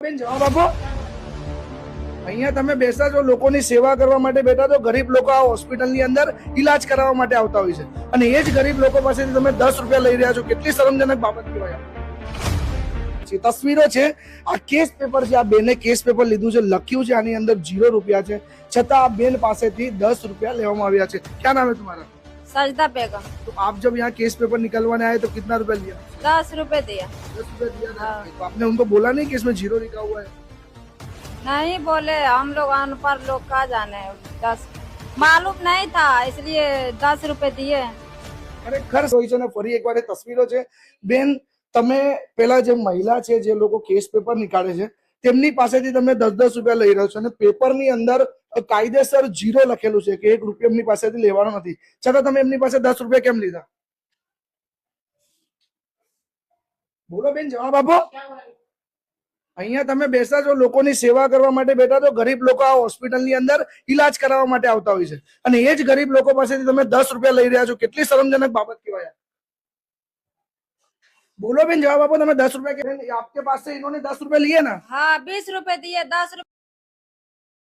બેન જવાબ આપો। અહીંયા તમે બેસા છો, લોકોની સેવા કરવા માટે બેઠા છો। ગરીબ લોકો આ હોસ્પિટલની અંદર ઈલાજ કરાવવા માટે આવતા હોય છે અને એ જ ગરીબ લોકો પાસેથી તમે 10 રૂપિયા લઈ રહ્યા છો। કેટલી શરમજનક બાબત કહેવાય। તસવીરો છે, આ કેસ પેપર છે, આ બેને કેસ પેપર લીધું છે, લખ્યું છે આની અંદર 0 રૂપિયા છે, છતાં આ બેન પાસેથી 10 રૂપિયા લેવામાં આવ્યા છે। क्या नाम है तुम्हारा? सजदा बेगम। तो आप जब यहाँ केस पेपर निकलवाने आए तो कितना रुपया लिया? 10 रुपए दिया। 10 रुपया दिया था। हाँ। तो आपने उनको बोला नहीं कि इसमें 0 लिखा हुआ है? नहीं बोले, हम लोग अनपढ़ लोग का जाने। 10 मालूम नहीं था, इसलिए 10 रुपए दिए। ખરેખર હોય છે ને ફરી એકવાર એ તસવીરો છે। બેન, તમે પેલા જે મહિલા છે, જે લોકો કેસ પેપર નીકાળે છે, તેમની પાસેથી તમે 10-10 રૂપિયા લઈ રહ્યો છો અને પેપરની અંદર કાયદેસર 0 લખેલું છે કે 1 રૂપિયા એમની પાસેથી લેવાનો નથી, છતાં તમે એમની પાસે 10 રૂપિયા કેમ લીધા? બોલો બેન, જવાબ આપો। અહીંયા તમે બેસા છો, લોકોની સેવા કરવા માટે બેઠા છો। ગરીબ લોકો આ હોસ્પિટલની અંદર ઈલાજ કરાવવા માટે આવતા હોય છે અને એ જ ગરીબ લોકો પાસેથી તમે 10 રૂપિયા લઈ રહ્યા છો। કેટલી શરમજનક બાબત કહેવાય। बोलो बेन, जवाब आपको। 10 रुपए के आपके पास से इन्होंने 10 रुपए लिए ना? हाँ, 20 रुपए दिए, 10 रुपए